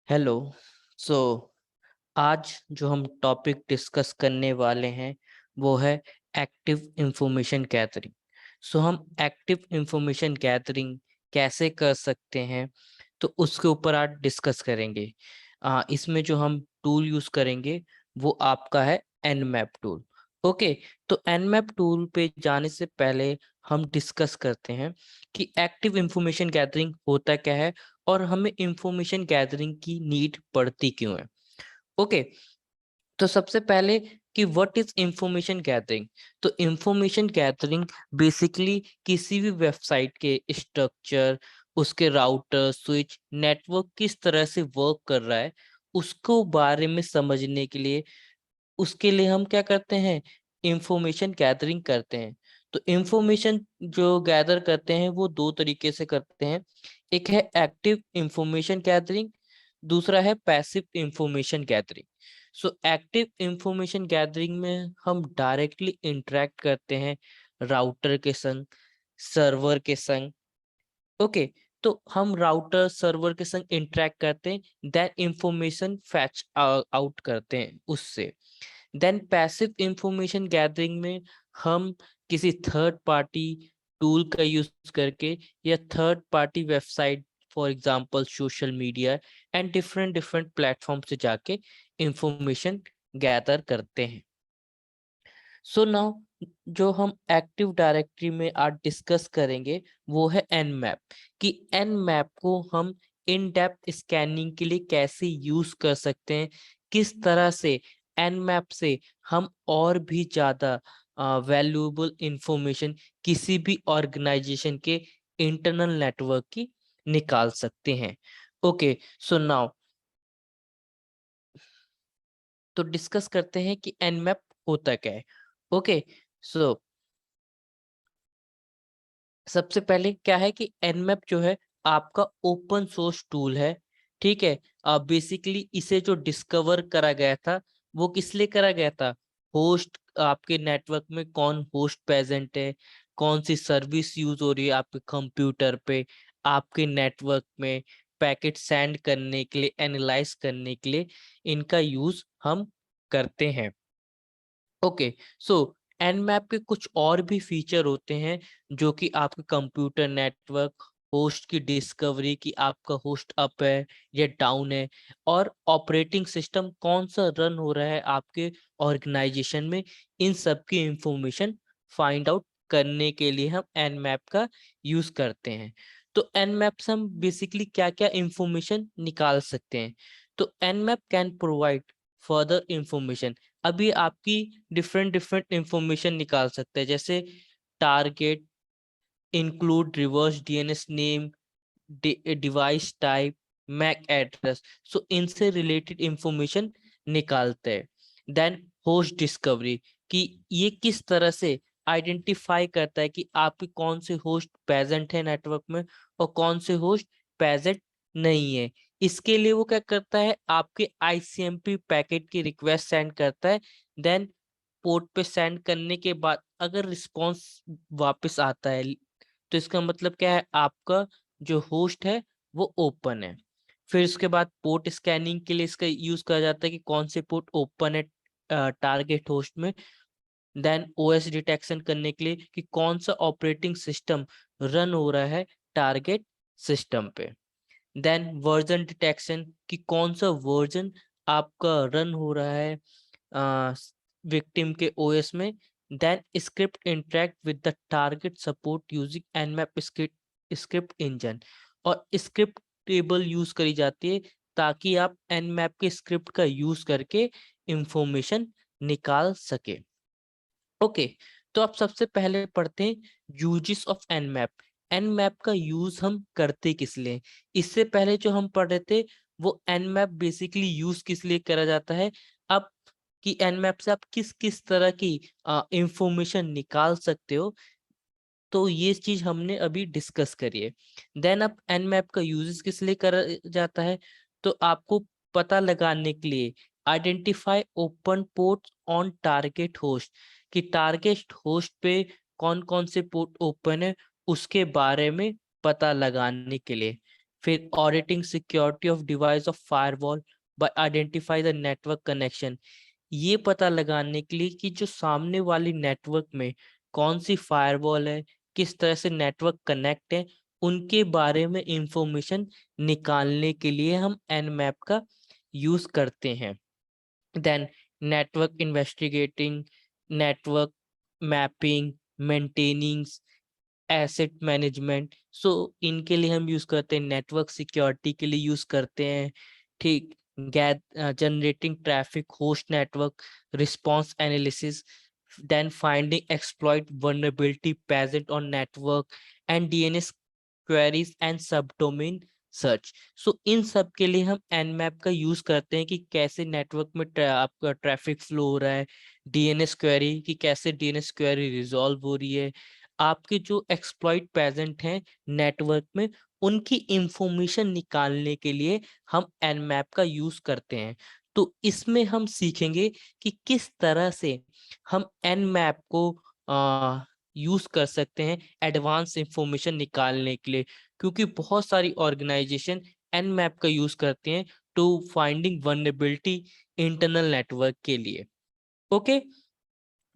Hello. सो आज जो हम टॉपिक डिस्कस करने वाले हैं वो है एक्टिव इंफॉर्मेशन गैदरिंग। हम एक्टिव इंफॉर्मेशन गैदरिंग कैसे कर सकते हैं तो उसके ऊपर आज डिस्कस करेंगे। इसमें जो हम टूल यूज़ करेंगे वो आपका है एनमैप टूल। ओके, तो एनमैप टूल पे जाने से पहले हम डिस्कस करते हैं कि एक्टिव इंफॉर्मेशन गैदरिंग होता क्या है और हमें इंफॉर्मेशन गैदरिंग की नीड पड़ती क्यों है। ओके, तो सबसे पहले कि व्हाट इज इंफॉर्मेशन गैदरिंग। तो इंफॉर्मेशन गैदरिंग बेसिकली किसी भी वेबसाइट के स्ट्रक्चर, उसके राउटर स्विच नेटवर्क किस तरह से वर्क कर रहा है उसको बारे में समझने के लिए, उसके लिए हम क्या करते हैं, इंफॉर्मेशन गैदरिंग करते हैं। तो इंफॉर्मेशन जो गैदर करते हैं वो दो तरीके से करते हैं। एक है एक्टिव इंफॉर्मेशन गैदरिंग, दूसरा है passive information gathering. Active information gathering में हम डायरेक्टली इंटरेक्ट करते हैं राउटर के संग, सर्वर के संग। ओके, तो हम राउटर सर्वर के संग इंटरेक्ट करते हैं, देन इंफॉर्मेशन फैच आउट करते हैं उससे। देन पैसिव इंफॉर्मेशन गैदरिंग में हम किसी थर्ड पार्टी टूल का यूज करके या third party website, for example social media and different different platform से जाके इंफॉर्मेशन गैदर करते हैं। नाउ जो हम एक्टिव डायरेक्टरी में आज डिस्कस करेंगे वो है एनमैप। कि एनमैप को हम इन डेप्थ स्कैनिंग के लिए कैसे यूज कर सकते हैं, किस तरह से एनमैप से हम और भी ज्यादा वैल्यूएबल इंफॉर्मेशन किसी भी ऑर्गेनाइजेशन के इंटरनल नेटवर्क की निकाल सकते हैं। ओके, सो नाउ तो डिस्कस करते हैं कि एनमैप होता क्या है। ओके, सो सबसे पहले क्या है कि एनमैप जो है आपका ओपन सोर्स टूल है। ठीक है, बेसिकली इसे जो डिस्कवर करा गया था वो किस लिए करा गया था, होस्ट, आपके नेटवर्क में कौन होस्ट प्रेजेंट है, कौन सी सर्विस यूज हो रही है आपके कंप्यूटर पे, आपके नेटवर्क में पैकेट सेंड करने के लिए, एनालाइज करने के लिए इनका यूज हम करते हैं। ओके, सो एनमैप के कुछ और भी फीचर होते हैं जो कि आपके कंप्यूटर नेटवर्क होस्ट की डिस्कवरी की, आपका होस्ट अप है या डाउन है, और ऑपरेटिंग सिस्टम कौन सा रन हो रहा है आपके ऑर्गेनाइजेशन में, इन सब की इंफॉर्मेशन फाइंड आउट करने के लिए हम एनमैप का यूज करते हैं। तो एनमैप से हम बेसिकली क्या क्या इंफॉर्मेशन निकाल सकते हैं। तो Nmap can provide further information. अभी आपकी डिफरेंट डिफरेंट इंफॉर्मेशन निकाल सकते हैं, जैसे target, include reverse DNS name, device type, MAC address. इनसे रिलेटेड इंफॉर्मेशन निकालते हैं। देन होस्ट डिस्कवरी, कि ये किस तरह से आइडेंटिफाई करता है कि आपके कौन से होस्ट प्रेजेंट है नेटवर्क में और कौन से होस्ट प्रेजेंट नहीं है। इसके लिए वो क्या करता है, आपके आईसीएमपी पैकेट की रिक्वेस्ट सेंड करता है। देन पोर्ट पे सेंड करने के बाद अगर रिस्पॉन्स वापस आता है तो इसका मतलब क्या है, आपका जो होस्ट है वो ओपन है। फिर उसके बाद पोर्ट स्कैनिंग के लिए इसका यूज करा जाता है कि कौन से पोर्ट ओपन है टारगेट होस्ट में। देन ओएस डिटेक्शन करने के लिए कि कौन सा ऑपरेटिंग सिस्टम रन हो रहा है टारगेट सिस्टम पे। देन वर्जन डिटेक्शन, कि कौन सा वर्जन आपका रन हो रहा है विक्टिम के ओएस में। Then script interact with the target support using Nmap script engine, और स्क्रिप्ट टेबल यूज करी जाती है ताकि आप एनमैप के स्क्रिप्ट का यूज करके इंफॉर्मेशन निकाल सके। ओके, तो आप सबसे पहले पढ़ते हैं यूजेस ऑफ एनमैप। एनमैप का यूज हम करते किस लिए। इससे पहले जो हम पढ़ रहे थे वो एनमैप बेसिकली यूज किस लिए करा जाता है। अब कि एनमैप से आप किस किस तरह की इंफॉर्मेशन निकाल सकते हो, तो ये चीज हमने अभी डिस्कस करी है। देन अब एनमैप का यूजेस किस लिए करा जाता है, तो आपको पता लगाने के लिए, identify open port on target host, कि टारगेट होस्ट पे कौन कौन से पोर्ट ओपन है उसके बारे में पता लगाने के लिए। फिर auditing security of device of firewall by identify the network connection, ये पता लगाने के लिए कि जो सामने वाली नेटवर्क में कौन सी फायरवॉल है, किस तरह से नेटवर्क कनेक्ट है, उनके बारे में इंफॉर्मेशन निकालने के लिए हम nmap का यूज करते हैं। Then network investigating, network mapping, maintaining, asset management, so इनके लिए हम यूज करते हैं। नेटवर्क सिक्योरिटी के लिए यूज करते हैं, ठीक। Generating traffic host network response analysis, then finding exploit vulnerability present on network and DNS queries and subdomain search. So इन सब के लिए हम nmap का यूज करते हैं कि कैसे नेटवर्क में आपका ट्रैफिक फ्लो हो रहा है, डीएनएस क्वेरी कि कैसे डीएनएस क्वेरी रिजॉल्व हो रही है, आपके जो एक्सप्लॉइट प्रेजेंट हैं नेटवर्क में उनकी इंफॉर्मेशन निकालने के लिए हम nmap का यूज करते हैं। तो इसमें हम सीखेंगे कि किस तरह से हम nmap को यूज कर सकते हैं एडवांस इंफॉर्मेशन निकालने के लिए, क्योंकि बहुत सारी ऑर्गेनाइजेशन nmap का यूज करते हैं to finding vulnerability internal network के लिए। ओके,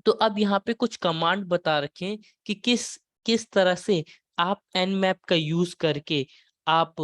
तो अब यहाँ पे कुछ कमांड बता रखे हैं कि किस किस तरह से आप nmap का यूज करके आप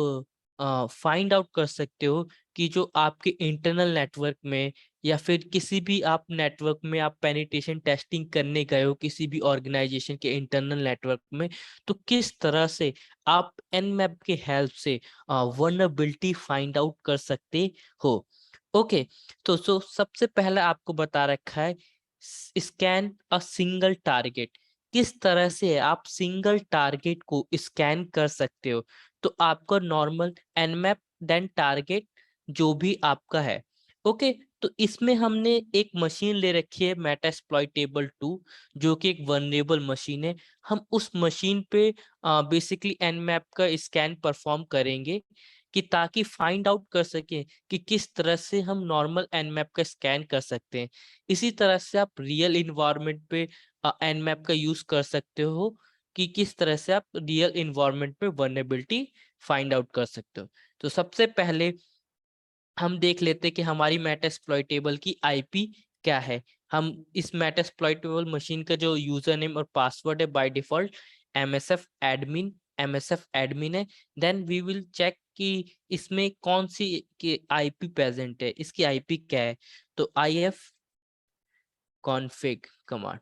फाइंड आउट कर सकते हो कि जो आपके इंटरनल नेटवर्क में या फिर किसी भी आप नेटवर्क में आप पेनिट्रेशन टेस्टिंग करने गए हो किसी भी ऑर्गेनाइजेशन के इंटरनल नेटवर्क में, तो किस तरह से आप nmap के हेल्प से vulnerability फाइंड आउट कर सकते हो। ओके, तो सबसे पहला आपको बता रखा है स्कैन अ सिंगल टारगेट, किस तरह से आप सिंगल टारगेट को स्कैन कर सकते हो। तो आपका नॉर्मल nmap देन टारगेट जो भी आपका है। ओके, तो इसमें हमने एक मशीन ले रखी है मेटास्प्लॉइटेबल 2, जो कि एक वनरेबल मशीन है। हम उस मशीन पे बेसिकली nmap का स्कैन परफॉर्म करेंगे कि ताकि फाइंड आउट कर सके कि किस तरह से हम नॉर्मल nmap का स्कैन कर सकते हैं। इसी तरह से आप रियल इन्वायरमेंट पे nmap का यूज कर सकते हो कि किस तरह से आप रियल इन्वायरमेंट पे vulnerability फाइंड आउट कर सकते हो। तो सबसे पहले हम देख लेते हैं कि हमारी मेटास्प्लॉइटेबल की आईपी क्या है। हम इस मेटास्प्लॉइटेबल मशीन का जो यूजर नेम और पासवर्ड है बाय डिफॉल्ट MSF एडमिन है। देन वी विल चेक कि इसमें कौन सी आईपी प्रेजेंट है, इसकी आईपी क्या है। तो IF config command,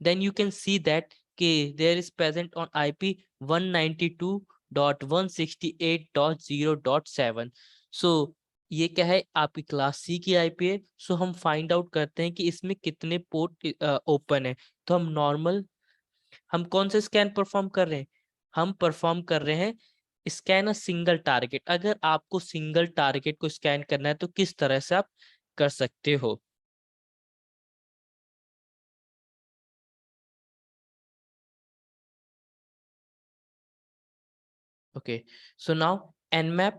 then you can see that there is present on IP 192.168.0.7। so ये क्या है, आपकी क्लास सी की आईपी है। सो हम फाइंड आउट करते हैं कि इसमें कितने पोर्ट ओपन है। तो हम कौन से स्कैन परफॉर्म कर रहे हैं, हम परफॉर्म कर रहे हैं स्कैन अ सिंगल टारगेट। अगर आपको सिंगल टारगेट को स्कैन करना है तो किस तरह से आप कर सकते हो। Okay, so now nmap,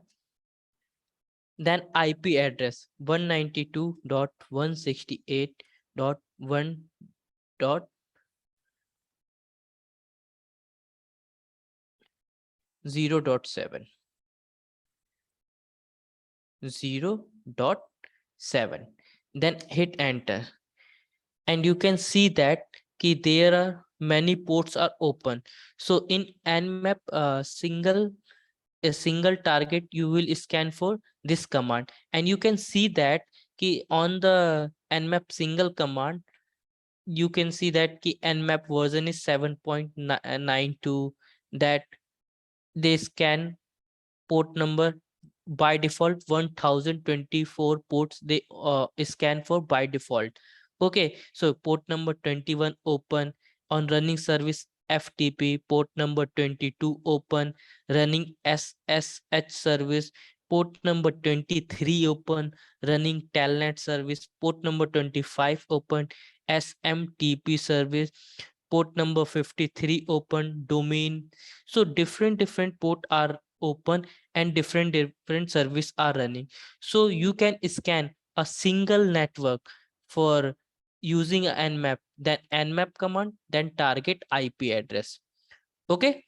then IP address 192.168.1.0.7, 0.7, then hit enter, and you can see that there are many ports are open. So in nmap a single target you will scan for this command, and you can see that on the nmap single command you can see that nmap version is 7.92, that they scan port number by default 1024 ports they scan for by default. Okay, so port number 21 open on running service FTP, port number 22 open running SSH service, port number 23 open running telnet service, port number 25 open SMTP service, port number 53 open domain. So different port are open and different service are running. So you can scan a single network for using a nmap, then nmap command, then target IP address. Okay,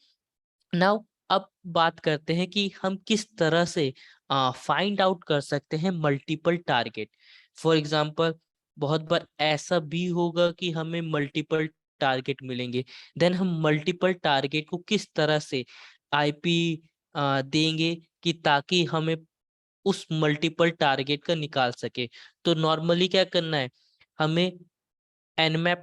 now अब बात करते हैं कि हम किस तरह से find out कर सकते हैं मल्टीपल टारगेट। फॉर एग्जांपल बहुत बार ऐसा भी होगा कि हमें मल्टीपल टारगेट मिलेंगे, देन हम मल्टीपल टारगेट को किस तरह से आईपी देंगे कि ताकि हमें उस मल्टीपल टारगेट का निकाल सके। तो नॉर्मली क्या करना है, हमें nmap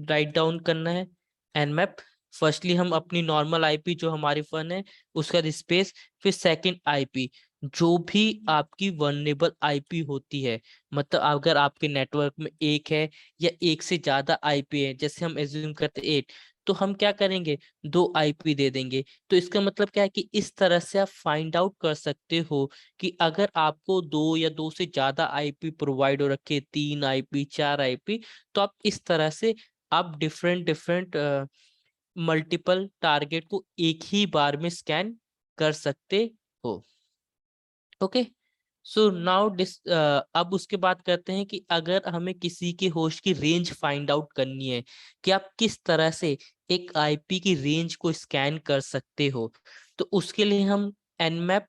राइट डाउन करना है। nmap फर्स्टली हम अपनी नॉर्मल आईपी जो हमारी फन है उसका स्पेस, फिर सेकंड आईपी जो भी आपकी वल्नरेबल आईपी होती है, मतलब अगर आपके नेटवर्क में एक है या एक से ज्यादा आईपी है, जैसे हम एज्यूम करते हैं 8, तो हम क्या करेंगे, 2 आईपी दे देंगे। तो इसका मतलब क्या है कि इस तरह से आप फाइंड आउट कर सकते हो कि अगर आपको 2 या 2 से ज्यादा आईपी प्रोवाइड हो रखे, 3 आईपी 4 आईपी, तो आप इस तरह से आप डिफरेंट डिफरेंट मल्टीपल टारगेट को एक ही बार में स्कैन कर सकते हो। ओके, सो नाउ अब उसके बाद करते हैं कि अगर हमें किसी के होस्ट की रेंज फाइंड आउट करनी है कि आप किस तरह से एक आईपी की रेंज को स्कैन कर सकते हो, तो उसके लिए हम nmap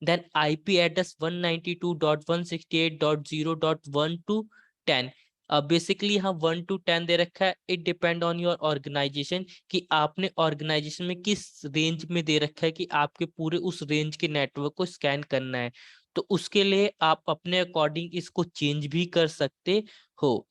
then IP address 192.168.0.1 to 10, basically यहाँ 1 to 10 दे रखा है। It depend on your organisation कि आपने ऑर्गेनाइजेशन में किस रेंज में दे रखा है कि आपके पूरे उस रेंज के नेटवर्क को स्कैन करना है। तो उसके लिए आप अपने अकॉर्डिंग इसको चेंज भी कर सकते हो।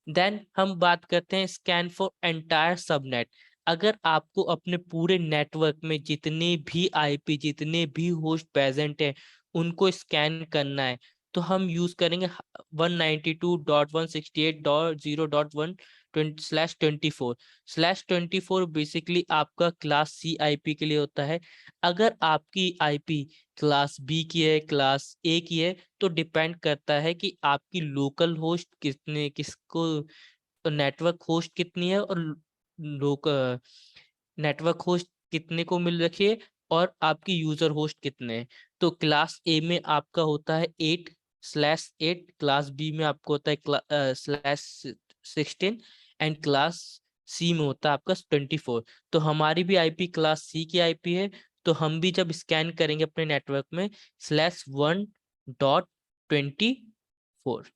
देन हम बात करते हैं स्कैन फॉर एंटायर सबनेट। अगर आपको अपने पूरे नेटवर्क में जितने भी आईपी, जितने भी होस्ट प्रेजेंट है, उनको स्कैन करना है, तो हम यूज करेंगे 192.168.0.1/24/24। बेसिकली आपका क्लास सी आईपी के लिए होता है। अगर आपकी आईपी क्लास बी की है, क्लास ए की है, तो डिपेंड करता है कि आपकी लोकल होस्ट कितने, किसको नेटवर्क होस्ट कितनी है और लोक नेटवर्क होस्ट कितने को मिल रखी है और आपकी यूजर होस्ट कितने हैं। तो क्लास ए में आपका होता है 8/8, क्लास बी में आपको होता है /16 एंड क्लास सी में होता है आपका 24। तो हमारी भी आईपी क्लास सी की आईपी है, तो हम भी जब स्कैन करेंगे अपने नेटवर्क में /1.24।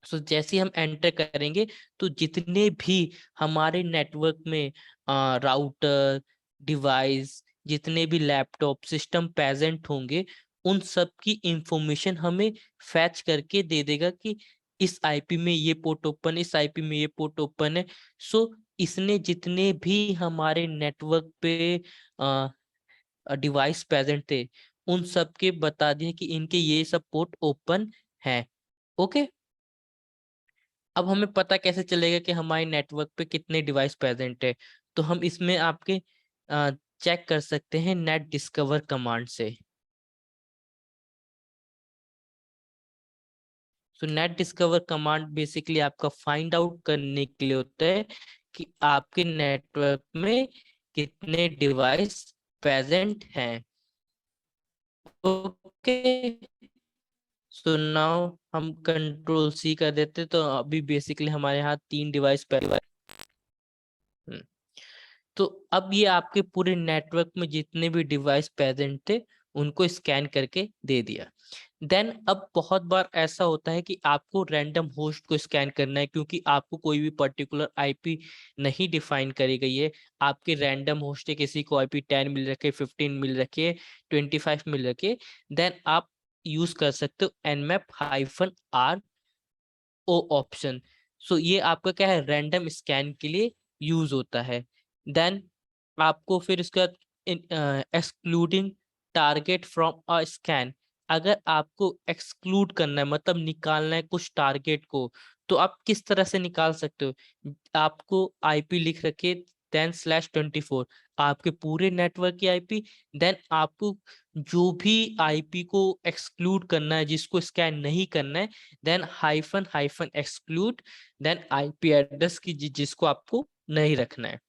सो जैसे ही हम एंटर करेंगे, तो जितने भी हमारे नेटवर्क में राउटर, डिवाइस, जितने भी लैपटॉप सिस्टम प्रेजेंट होंगे, उन सब की इंफॉर्मेशन हमें फैच करके दे देगा कि इस आईपी में ये पोर्ट ओपन, इस आईपी में ये पोर्ट ओपन है। सो इसने जितने भी हमारे नेटवर्क पे डिवाइस प्रेजेंट थे, उन सब के बता दिया कि इनके ये सब पोर्ट ओपन है। ओके, अब हमें पता कैसे चलेगा कि हमारे नेटवर्क पे कितने डिवाइस प्रेजेंट है, तो हम इसमें आपके चेक कर सकते हैं नेट डिस्कवर कमांड से। तो नेट डिस्कवर कमांड बेसिकली आपका फाइंड आउट करने के लिए होता है कि आपके नेटवर्क में कितने डिवाइस प्रेजेंट हैं। ओके, सो नाउ हम कंट्रोल सी कर देते, तो अभी बेसिकली हमारे यहाँ 3 डिवाइस प्रेजेंट। तो अब ये आपके पूरे नेटवर्क में जितने भी डिवाइस प्रेजेंट थे उनको स्कैन करके दे दिया। देन अब बहुत बार ऐसा होता है कि आपको रैंडम होस्ट को स्कैन करना है, क्योंकि आपको कोई भी पर्टिकुलर आईपी नहीं डिफाइन करी गई है। आपके रैंडम होस्ट है, किसी को आईपी 10 मिल रखे, 15 मिल रखे, 25 मिल रखे, देन आप यूज कर सकते हो nmap-r ओ ऑप्शन। सो ये आपका क्या है, रैंडम स्कैन के लिए यूज होता है। देन आपको फिर इसका excluding target from a scan, अगर आपको एक्सक्लूड करना है मतलब निकालना है कुछ टारगेट को, तो आप किस तरह से निकाल सकते हो। आपको आईपी लिख रखे देन /24, आपके पूरे नेटवर्क की आईपी, देन आपको जो भी आईपी को एक्सक्लूड करना है, जिसको स्कैन नहीं करना है, then hyphen hyphen exclude, then IP address की जिसको आपको नहीं रखना है।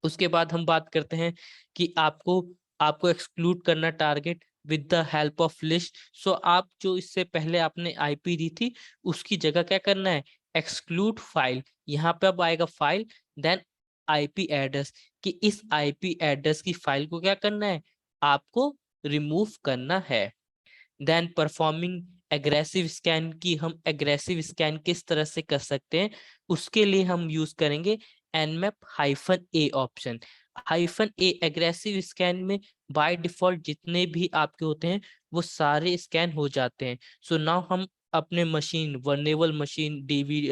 उसके बाद हम बात करते हैं कि आपको आपको एक्सक्लूड करना target with the help of list. So आप जो इससे पहले आपने आईपी दी थी उसकी जगह क्या करना है, एक्सक्लूड फाइल। यहाँ पे अब आएगा फाइल, देन आईपी एड्रेस कि इस आईपी एड्रेस की फाइल को क्या करना है, आपको रिमूव करना है। देन परफॉर्मिंग एग्रेसिव स्कैन की हम एग्रेसिव स्कैन किस तरह से कर सकते हैं, उसके लिए हम यूज करेंगे nmap-a option. -a aggressive scan में बाय डिफॉल्ट जितने भी आपके होते हैं वो सारे स्कैन हो जाते हैं। सो नाउ हम अपने machine vulnerable machine DV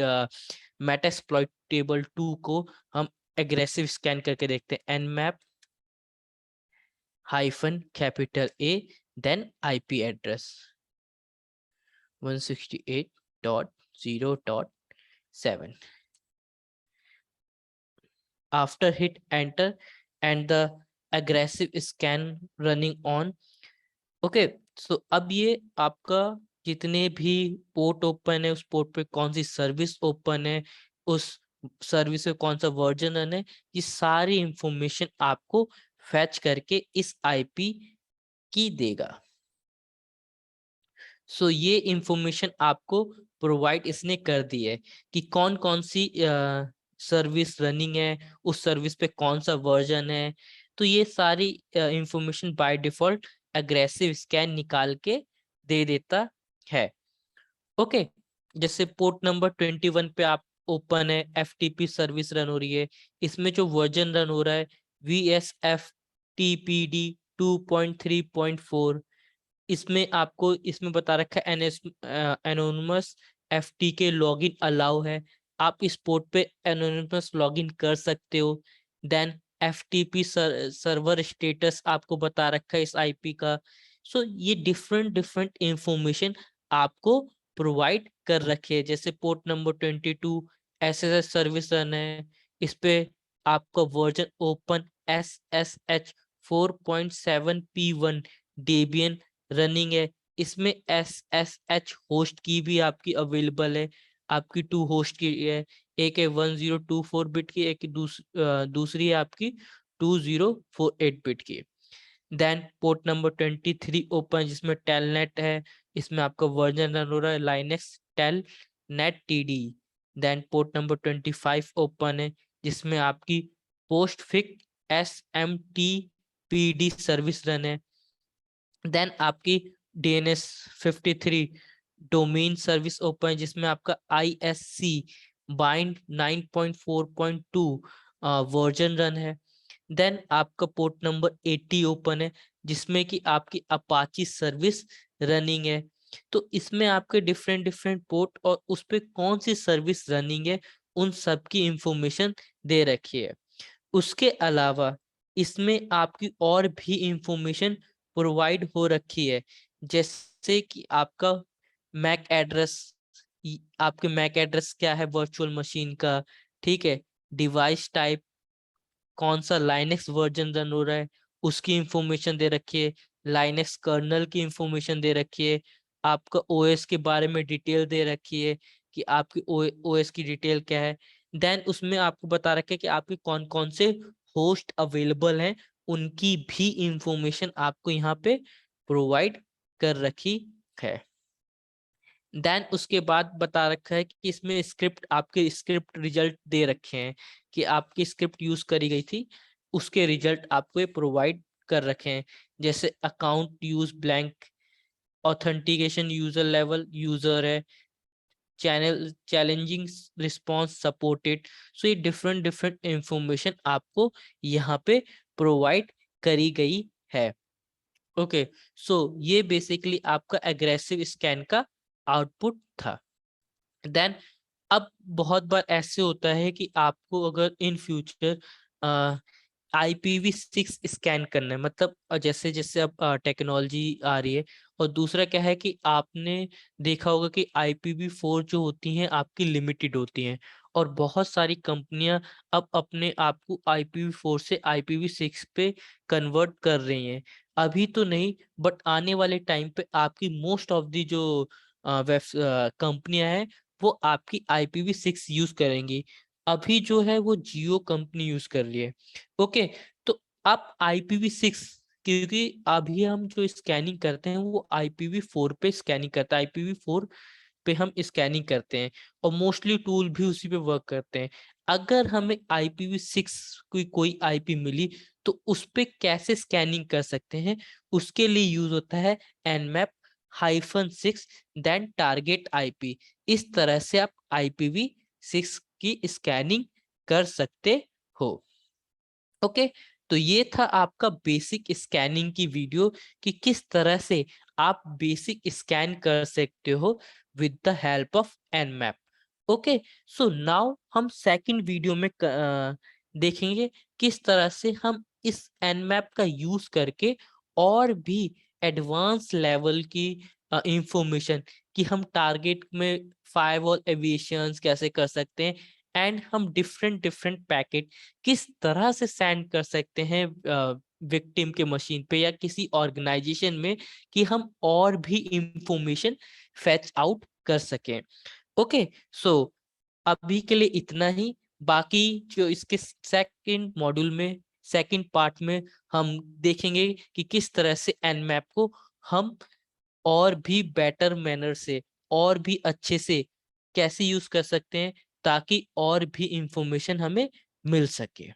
Metasploitable 2 को हम एग्रेसिव स्कैन करके देखते हैं। nmap-A then IP address 168.0.7. After hit enter and the aggressive scan running on. Okay, so अब ये आपका जितने भी पोर्ट ओपन है उस पोर्ट पे कौन सी सर्विस ओपन है, उस सर्विस में कौन सा वर्जन रन है, ये सारी इंफॉर्मेशन आपको फैच करके इस आईपी की देगा। सो ये इंफॉर्मेशन आपको प्रोवाइड इसने कर दी है कि कौन कौन सी सर्विस रनिंग है, उस सर्विस पे कौन सा वर्जन है। तो ये सारी information by default aggressive scan निकाल के दे देता है। ओके, जैसे पोर्ट नंबर 21 पे आप ओपन है, एफटीपी सर्विस रन हो रही है, इसमें जो वर्जन रन हो रहा है VSFTPD 2.3.4। इसमें आपको इसमें बता रखा है एनोनिमस एफटीके लॉगिन अलाउ है, आप इस पोर्ट पे एनोनिमस लॉगिन कर सकते हो। देन एफटीपी सर्वर स्टेटस आपको बता रखा है इस आईपी का। सो ये डिफरेंट डिफरेंट इंफॉर्मेशन आपको प्रोवाइड कर रखे है। जैसे port number 22 SSH service run है, इस पे आपका version open SSH 4.7P1 Debian running है। इसमें SSH होस्ट की भी आपकी अवेलेबल है, आपकी 2 होस्ट की है, एक है 1024 बिट की, एक दूसरी है आपकी 2048 बिट की। देन पोर्ट नंबर 23 ओपन जिसमें टेलनेट है, इसमें आपका वर्जन रन हो रहा है Linux telnet TD। Then port number 25 open है जिसमें आपकी पोस्टफिक्स SMTPD सर्विस रन है। देन आपकी DNS 53 डोमेन सर्विस ओपन है जिसमें आपका ISC बाइंड 9.4.2 वर्जन रन है। देन आपका पोर्ट नंबर 80 ओपन है जिसमें कि आपकी अपाची सर्विस रनिंग है। तो इसमें आपके डिफरेंट डिफरेंट पोर्ट और उस पे कौन सी सर्विस रनिंग है उन सब की इंफॉर्मेशन दे रखी है। उसके अलावा इसमें आपकी और भी इंफॉर्मेशन प्रोवाइड हो रखी है, जैसे कि आपका मैक एड्रेस, आपके मैक एड्रेस क्या है वर्चुअल मशीन का, ठीक है, डिवाइस टाइप, कौन सा लाइनेक्स वर्जन रन हो रहा है उसकी इंफॉर्मेशन दे रखी है, लाइनेक्स कर्नल की इंफॉर्मेशन दे रखी है, आपका ओएस के बारे में डिटेल दे रखी है कि आपकी ओएस की डिटेल क्या है। देन उसमें आपको बता रखे कि आपके कौन कौन से होस्ट अवेलेबल हैं, उनकी भी इंफॉर्मेशन आपको यहाँ पे प्रोवाइड कर रखी है। देन उसके बाद बता रखा है कि इसमें स्क्रिप्ट, आपके स्क्रिप्ट रिजल्ट दे रखे हैं कि आपकी स्क्रिप्ट यूज करी गई थी, उसके रिजल्ट आपको ये प्रोवाइड कर रखे हैं। जैसे account use blank, authentication user level user है, चैनल चैलेंजिंग रिस्पॉन्स सपोर्टेड। सो ये डिफरेंट डिफरेंट इंफॉर्मेशन आपको यहाँ पे प्रोवाइड करी गई है। ओके, सो ये बेसिकली आपका एग्रेसिव स्कैन का आउटपुट था। देन अब बहुत बार ऐसे होता है कि आपको अगर इन फ्यूचर IPv6 स्कैन करना है, मतलब जैसे जैसे अब टेक्नोलॉजी आ रही है, और दूसरा क्या है कि आपने देखा होगा कि IPv4 जो होती हैं आपकी लिमिटेड होती हैं, और बहुत सारी कंपनियां अब अपने आप को IPv4 से IPv6 पे कन्वर्ट कर रही हैं। अभी तो नहीं, बट आने वाले टाइम पे आपकी मोस्ट ऑफ दी जो वेब कंपनियां हैं वो आपकी IPv6 यूज करेंगी। अभी जो है वो जियो कंपनी यूज कर रही है। ओके, तो आप IPv6, क्योंकि अभी हम जो स्कैनिंग करते हैं वो IPv4 पे स्कैनिंग करता है, IPv4 पे हम स्कैनिंग करते हैं और मोस्टली टूल भी उसी पे वर्क करते हैं। अगर हमें IPv6 की कोई IP मिली तो उस पे कैसे स्कैनिंग कर सकते हैं, उसके लिए यूज होता है nmap-6 देन टारगेट IP। इस तरह से आप IPv6 की स्कैनिंग कर सकते हो। ओके, तो ये था आपका बेसिक स्कैनिंग की वीडियो कि किस तरह से आप बेसिक स्कैन कर सकते हो with the help of nmap। Okay, so now हम सेकंड वीडियो में देखेंगे किस तरह से हम इस nmap का यूज करके और भी एडवांस लेवल की इंफॉर्मेशन कि हम टारगेट में फायरवॉल एविएशंस कैसे कर सकते हैं, एंड हम डिफरेंट डिफरेंट पैकेट किस तरह से सेंड कर सकते हैं विक्टिम के मशीन पे या किसी ऑर्गेनाइजेशन में कि हम और भी इंफॉर्मेशन फैच आउट कर सकें। ओके, सो अभी के लिए इतना ही। बाकी जो इसके सेकंड मॉड्यूल में, सेकंड पार्ट में हम देखेंगे कि किस तरह से nmap को हम और भी बेटर मैनर से और भी अच्छे से कैसे यूज कर सकते हैं ताकि और भी इंफॉर्मेशन हमें मिल सके।